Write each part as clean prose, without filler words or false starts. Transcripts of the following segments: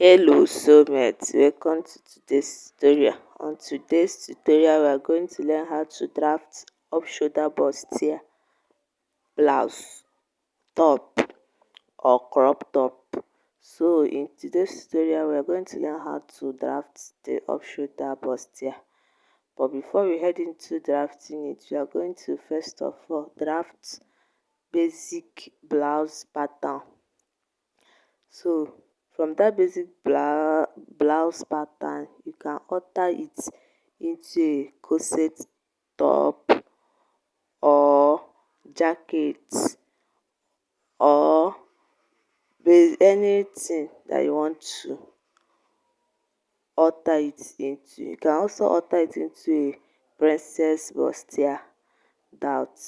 Hello soulmates, welcome to today's tutorial. On today's tutorial we are going to learn how to draft up shoulder bustier, blouse, top or crop top. So in today's tutorial we are going to learn how to draft the up shoulder bustier. But before we head into drafting it, we are going to first of all draft basic blouse pattern. So from that basic blouse pattern, you can alter it into a corset top or jacket or anything that you want to alter it into. You can also alter it into a princess bustier doubt.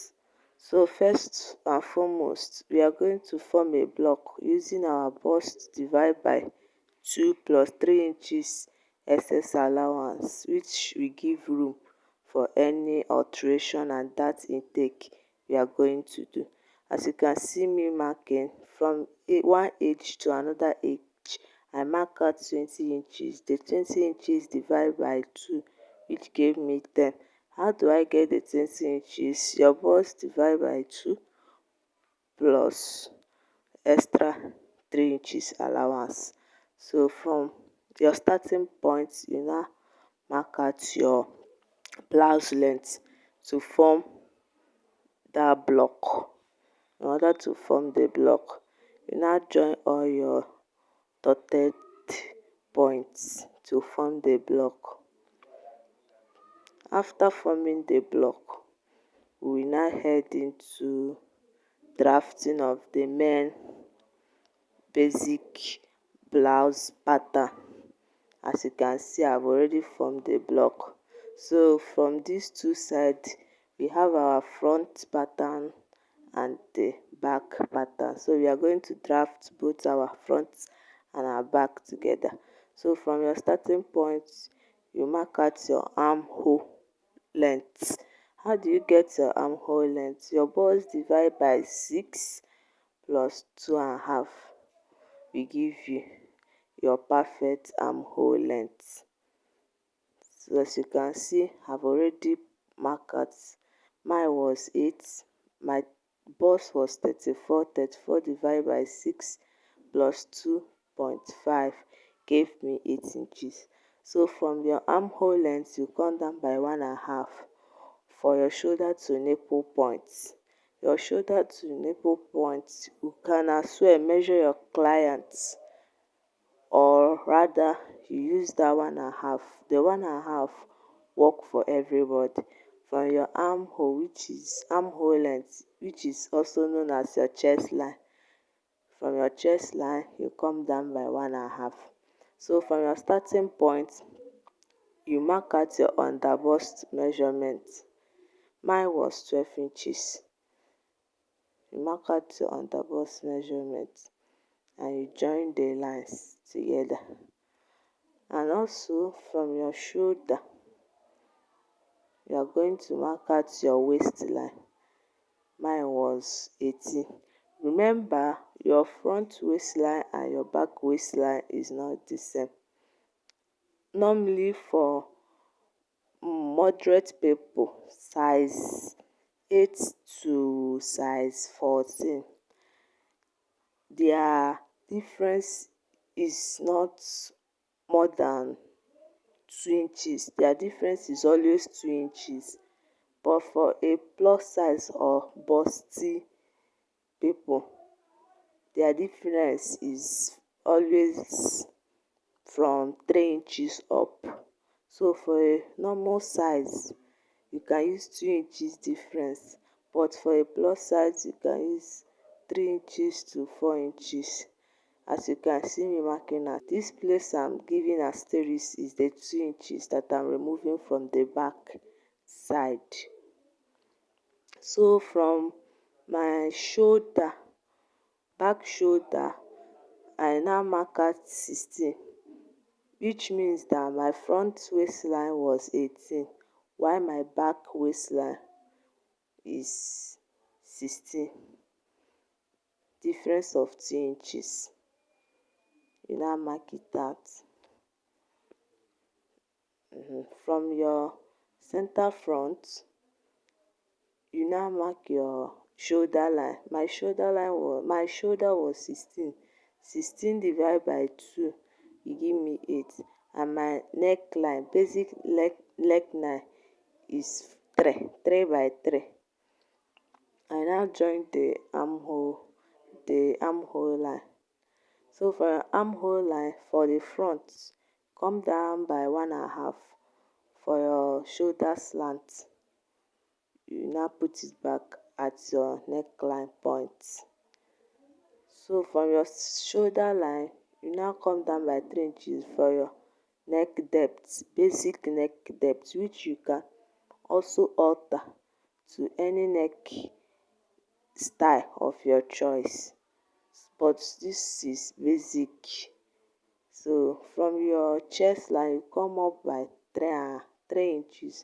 So first and foremost, we are going to form a block using our bust divide by 2 plus 3 inches excess allowance, which will give room for any alteration and that intake we are going to do. As you can see me marking from one edge to another edge, I mark out 20 inches. The 20 inches divided by 2, which gave me 10. How do I get the 20 inches? Your bust divided by 2 plus extra 3 inches allowance. So from your starting point, you now mark out your blouse length to form that block. In order to form the block, you now join all your dotted points to form the block. After forming the block, we will now head into drafting of the main basic blouse pattern. As you can see, I've already formed the block. So from these two sides, we have our front pattern and the back pattern. So we are going to draft both our front and our back together. So from your starting point, you mark out your armhole length. How do you get your armhole length? Your bust divide by 6 plus 2.5 will give you your perfect armhole length. So as you can see, I've already marked out. Mine was 8, my bust was 34. 34 divided by 6 plus 2.5 gave me 8 inches. So from your armhole length, you come down by 1.5 for your shoulder to nipple points. Your shoulder to nipple points, you can as well measure your clients, or rather you use that 1.5. The 1.5 work for everybody. From your armhole, which is armhole length, which is also known as your chest line. From your chest line, you come down by 1.5. So from your starting point, you mark out your underbust measurement. Mine was 12 inches. You mark out your underbust measurement and you join the lines together. And also from your shoulder, you are going to mark out your waistline. Mine was 18. Remember, your front waistline and your back waistline is not the same. Normally for moderate people, size 8 to size 14, their difference is not more than 2 inches. Their difference is always 2 inches. But for a plus size or busty people, their difference is always from 3 inches up. So for a normal size, you can use 2 inches difference, but for a plus size, you can use 3 inches to 4 inches. As you can see me marking at this place, I'm giving asterisk is the 2 inches that I'm removing from the back side. So from my shoulder, back shoulder, I now mark out 16, which means that my front waistline was 18, while my back waistline is 16. Difference of 2 inches. you now mark it out. From your center front, you now mark your shoulder line. My shoulder was 16. 16 divided by 2, e give me 8. And my neckline, basic neckline is 3. 3 by 3. I now join the armhole line. So for your armhole line, for the front, come down by 1.5 for your shoulder slant. You now put it back at your neckline point. So from your shoulder line, you now come down by 3 inches for your neck depth, basic neck depth, which you can also alter to any neck style of your choice, but this is basic. So from your chest line, you come up by 3 inches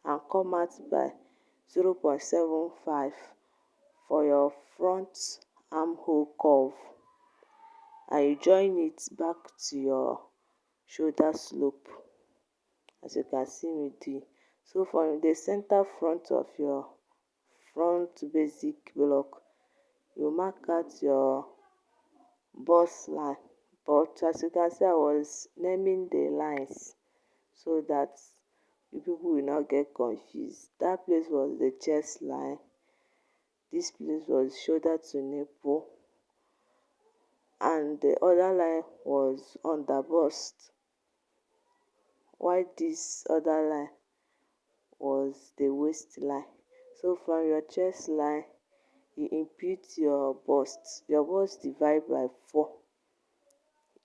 and come out by 0.75 for your front armhole curve, and you join it back to your shoulder slope, as you can see me do. So from the center front of your front basic block, you mark out your bust line, but as you can see, I was naming the lines so that you people will not get confused. That place was the chest line, this place was shoulder to nipple, and the other line was on the bust, while this other line was the waistline. So from your chest line, you impute your bust divide by 4.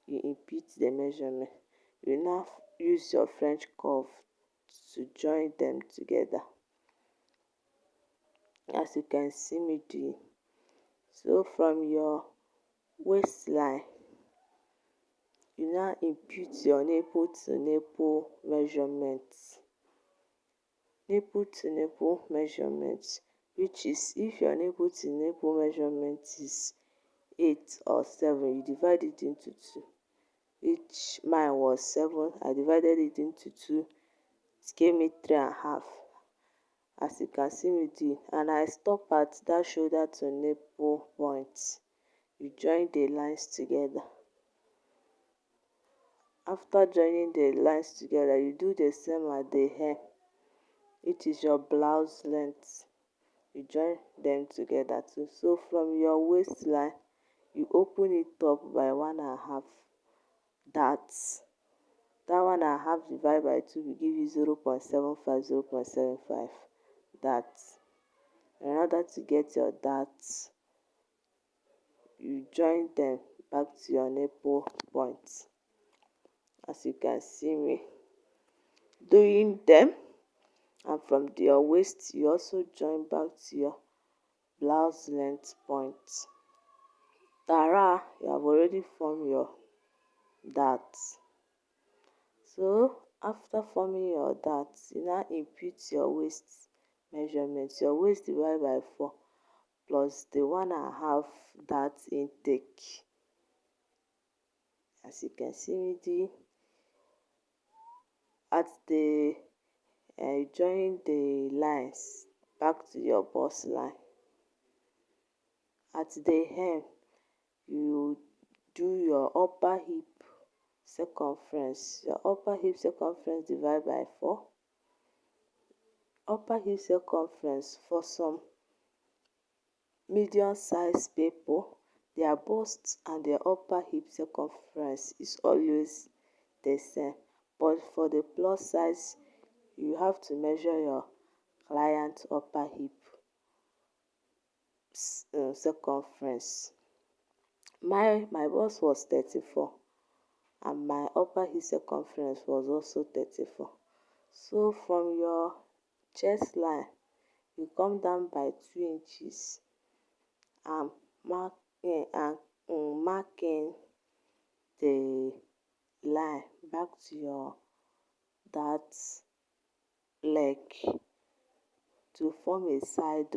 You impute the measurement. You now use your French curve to join them together, as you can see me do. So from your waistline, you now impute your nipple to nipple measurements. Nipple to nipple measurements, which is if your nipple to nipple measurement is 8 or 7, you divide it into 2. Which mine was 7, I divided it into 2, it gave me 3.5, as you can see me do. And I stop at that shoulder to nipple point. You join the lines together. After joining the lines together, you do the same at the hem, which is your blouse length. You join them together too. So from your waistline, you open it up by 1.5. That 1.5 divided by 2 will give you 0.75. That. In order to get your darts, you join them back to your nipple point, as you can see me doing them. And from your waist, you also join back to your blouse length point. Tara, you have already formed your darts. So after forming your darts, you now impute your waist measurements. Your waist divided by 4 plus the 1.5 dart intake, as you can see me do. At the join the lines back to your bust line. At the hem, you do your upper hip circumference. Your upper hip circumference divided by 4. Upper hip circumference for some medium size people, their bust and their upper hip circumference is always the same. But for the plus size, you have to measure your client upper hip circumference. My bust was 34 and my upper hip circumference was also 34. So from your chest line, you come down by 2 inches and marking the line back to your that leg to form a side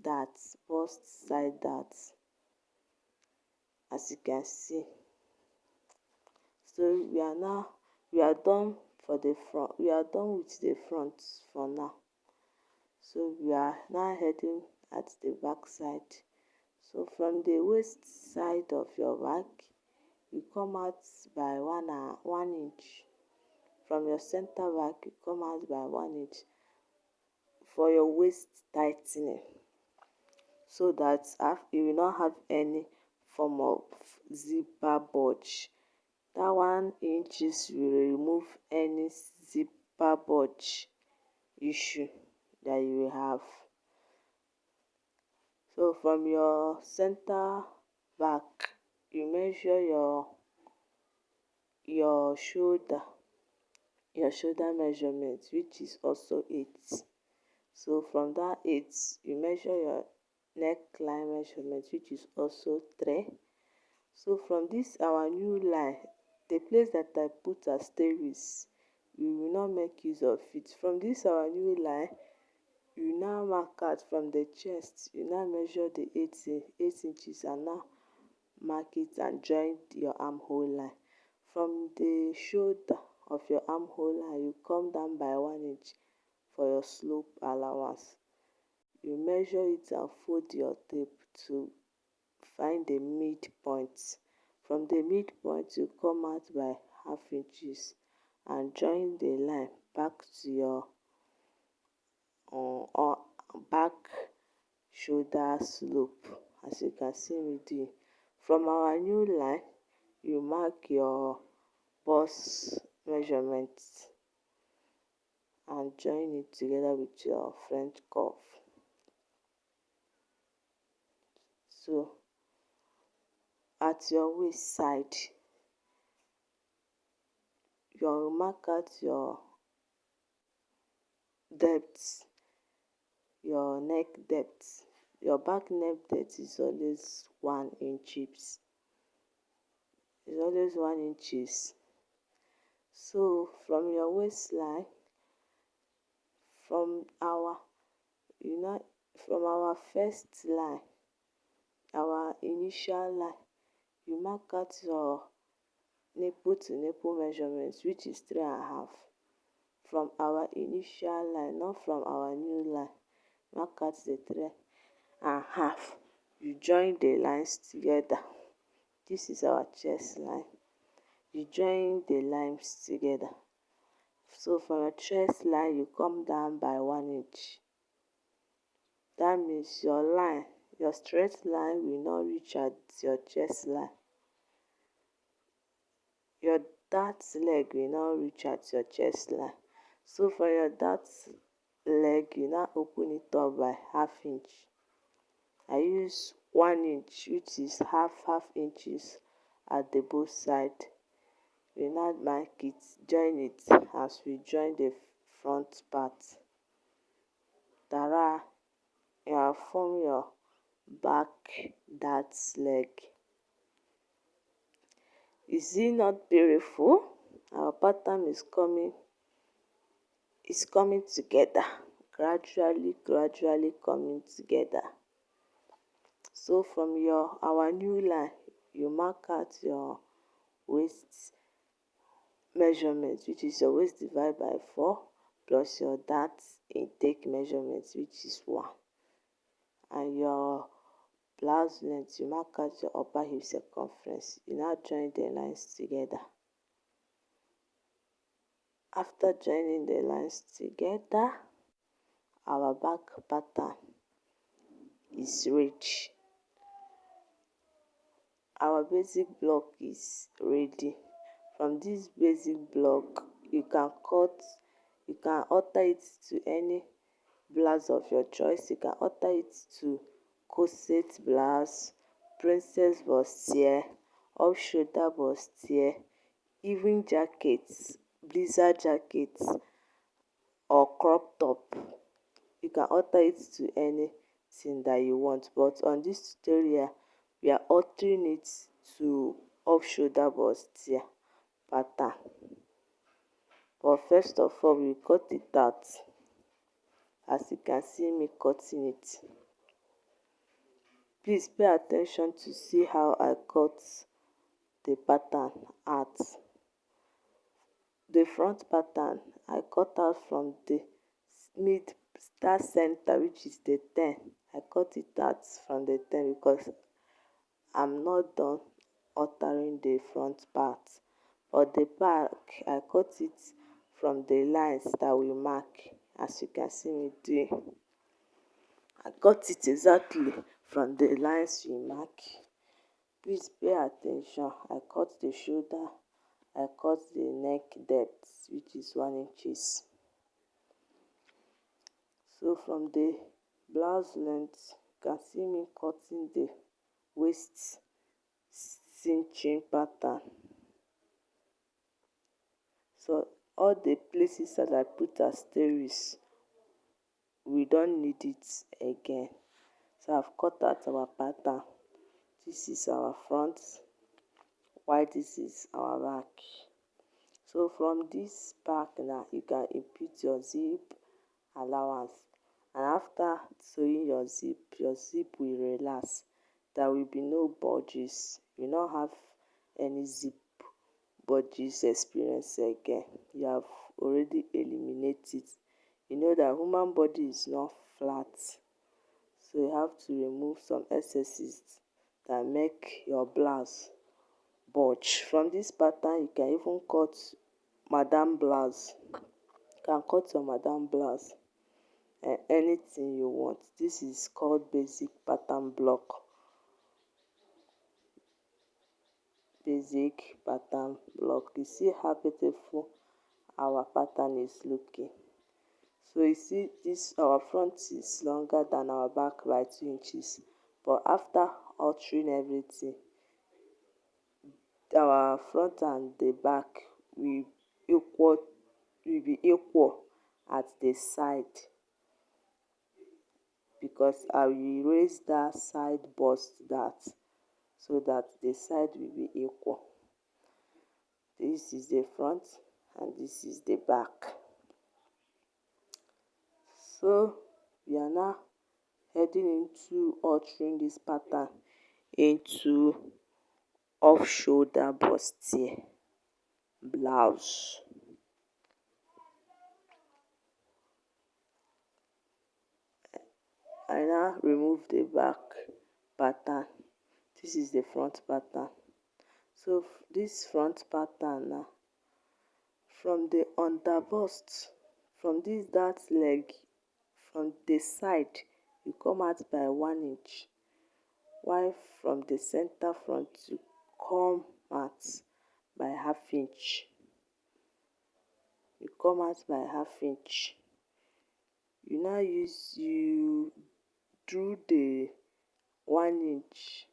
dart, bust side dart, as you can see. So we are done for the front, we are done with the front for now. So we are now heading at the back side. So from the waist side of your back, you come out by 1 inch. From your center back, you come out by 1 inch for your waist tightening, so that you will not have any form of zipper bulge. That 1 inch will remove any zipper bulge issue that you will have. So from your center back, you measure your shoulder measurement, which is also 8. So from that 8, you measure your neckline measurement, which is also 3. So from this our new line, the place that I put asterisk, we will not make use of it. From this our new line, you now mark out from the chest, you now measure the 8 inches and now mark it and join your armhole line. From the shoulder of your armhole line, you come down by 1 inch for your slope allowance. You measure it and fold your tape to find the midpoint. From the midpoint, you come out by half inches and join the line back to your back shoulder slope, as you can see me do. From our new line, you mark your bust measurement and join it together with your French curve. So at your waist side, you mark out your depth, your neck depth. Your back neck depth is always 1 inch. It's always 1 inches. So from your waistline, from our from our first line, our initial line, you mark out your nipple to nipple measurements, which is 3.5. From our initial line, not from our new line, mark out the 3.5. You join the lines together. This is our chest line. You join the lines together. So from your chest line, you come down by 1 inch. That means your line, your straight line will not reach at your chest line. Your dart leg will not reach at your chest line. So for your dart leg, you now open it up by half inch. I use 1 inch, which is half inches at the both side. We now mark it, join it as we join the front part. Tara, you have formed your back dart leg. Is it not beautiful? Our pattern is coming together, gradually coming together. So from our new line, you mark out your waist measurement, which is your waist divided by 4, plus your dart intake measurement, which is 1, and your blouse length, you mark out your upper hip circumference. You now join the lines together. After joining the lines together, our back pattern is ready. Our basic block is ready. From this basic block, you can alter it to any blouse of your choice. You can alter it to corset blouse, princess bustier, off shoulder bustier, even jackets, blizzard jackets, or crop top. You can alter it to anything that you want, but on this tutorial we are altering it to off shoulder bustier pattern. But first of all, we cut it out, as you can see me cutting it. Please pay attention to see how I cut the pattern out. front pattern, I cut out from the mid, that center, which is the 10. I cut it out from the 10 because I'm not done altering the front part. But the back, I cut it from the lines that we mark, as you can see me doing. I cut it exactly from the lines we mark. Please pay attention. I cut the shoulder, I cut the neck depth, which is 1 inch. So from the blouse length, you can see me cutting the waist cinching pattern. So all the places that I put asterisk, we don't need it again. So I've cut out our pattern. This is our front, while this is our back. So from this back now, you can input your zip allowance, and after sewing your zip will relax. There will be no bulges. You don't have any zip bulges experience again. You have already eliminated. You know that human body is not flat, so you have to remove some excesses that make your blouse bulge. From this pattern, you can even cut madam blouse. You can cut your madam blouse and anything you want. This is called basic pattern block. Basic pattern block. You see how beautiful our pattern is looking. So you see, this our front is longer than our back by 2 inches, but after altering everything, our front and the back will be equal at the side, because I will raise that side bust so that the side will be equal. This is the front and this is the back. So we are now heading into altering this pattern into off shoulder bustier blouse. I now remove the back pattern. This is the front pattern. So this front pattern now, from the under bust, from this that leg, from the side, you come out by 1 inch, while from the center front you come out by ½ inch. You come out by ½ inch. You drew the 1 inch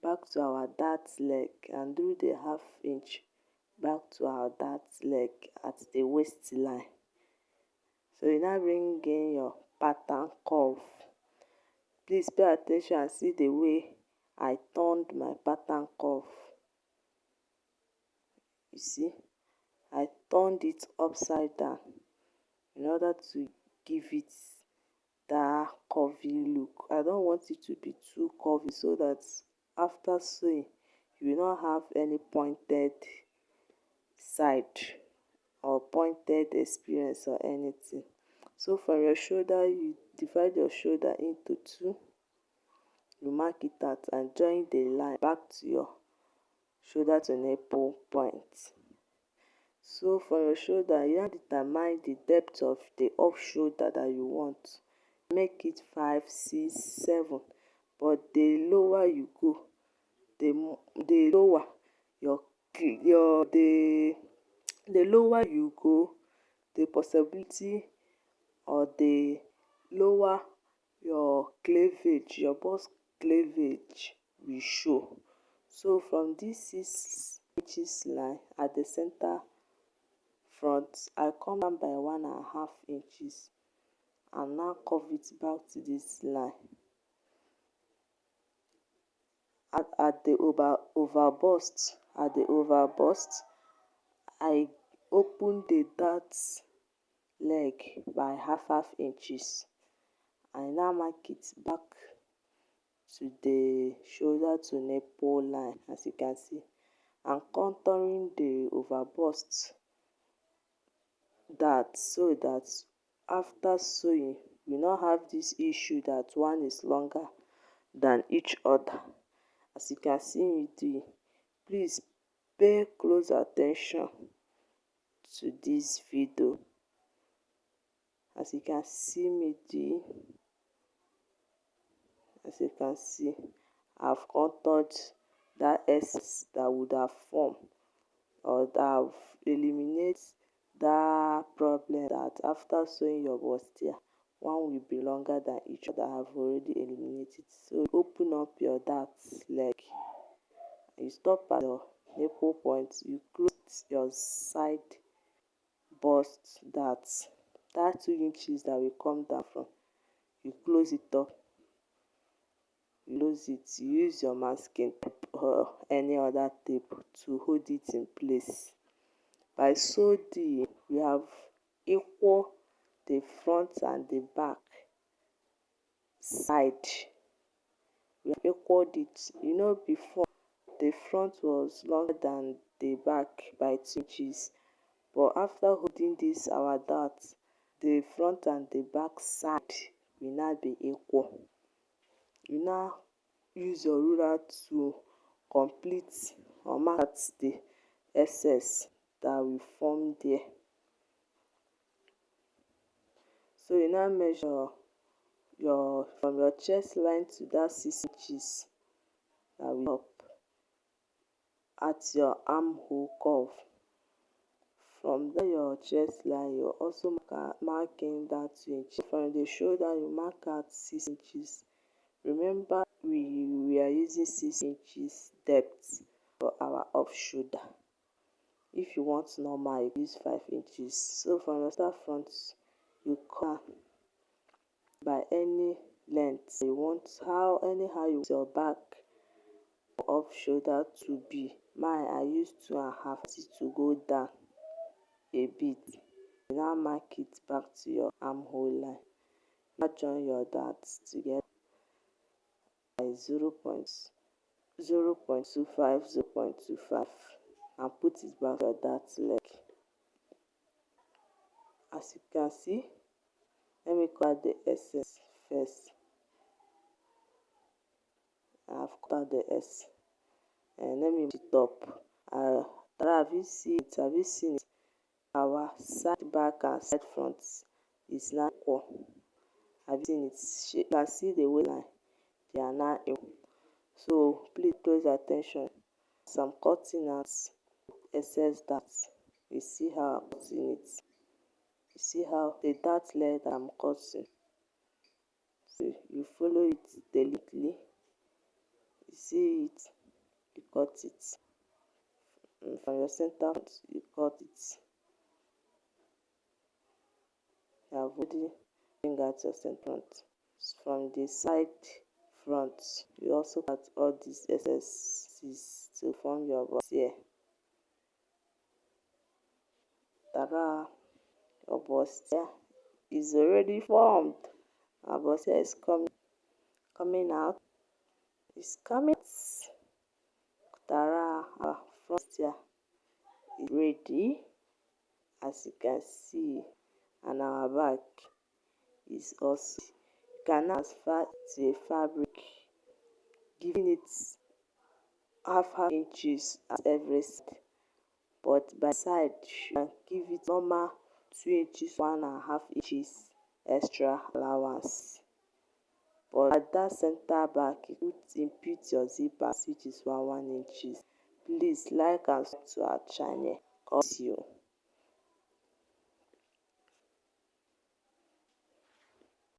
back to our dart leg and drew the ½ inch back to our dart leg at the waistline. So you now bring in your pattern curve. Please pay attention and see the way I turned my pattern curve. You see, I turned it upside down in order to give it that curvy look. I don't want it to be too curvy, so that after sewing you will not have any pointed side or pointed experience or anything. So from your shoulder, you divide your shoulder into 2. You mark it out and join the line back to your shoulder to nipple point. So for your shoulder, you now determine the depth of the off shoulder that you want. Make it 5, 6, 7. But the lower you go, the lower the lower you go, the possibility, or the lower your cleavage, your bust cleavage will show. So from this 6 inches line at the center front, I come down by 1½ inches and now curve it back to this line. At the over bust, I open the dart leg by ½ inches. I now mark it back to the shoulder to nipple line, as you can see. I'm contouring the over bust that, so that after sewing we not have this issue that one is longer than each other. As you can see me do, please pay close attention to this video. As you can see me do, as you can see, I've contoured that excess that would have formed, or that have eliminate that problem that after sewing your bustier, one will be longer than each other. Have already eliminated. So open up your that leg, you stop at your nipple point, you close your side bust, that 2 inches that will come down from, you close it up, you close it, you use your masking tape or any other tape to hold it in place. By so doing, we have equal the front and the back side. We have equaled it. You know, before the front was longer than the back by 2 inches, but after holding this our dart, the front and the back side will now be equal. You now use your ruler to complete or mark the excess that will form there. So you now measure from your chest line to that 6 inches that will up at your armhole curve. From there your chest line, you also marking that 2 inches. From the shoulder you mark out 6 inches. Remember, we are using 6 inches depth for our off shoulder. If you want normal, you use 5 inches. So from your start front, you cut by any length you want, anyhow you want your back off shoulder to be. Mine, I use 2.5 to go down a bit. You now mark it back to your armhole line. Now join your darts together by 0.25, 0.25, and put it back to your dart leg. As you can see, let me cut the excess first. I've cut the S, and let me put it up. Have you seen it? Have you seen it? Our side back and side front is now equal. Have you seen it? You can see the waistline, they are now equal. So please close attention. As I'm cutting out excess darts, you see how I'm cutting it. You see how the dart leg I'm cutting. So you follow it delicately. You see it, you cut it. And from your center, you cut it. You have already bring out your center front. From the side front, you also cut all these excesses to form your bustier. Tada! Your bustier is already formed. Our bustier is coming out. It's coming. Tada! Our front bustier is ready, as you can see, and our back is also. You can transfer to a fabric, giving it half inches at every side, but by side you can give it normal 2 inches, 1.5 inches extra allowance. But at that center back, you could input your zippers, which is 1 inches. Please like and subscribe to our channel. God bless you.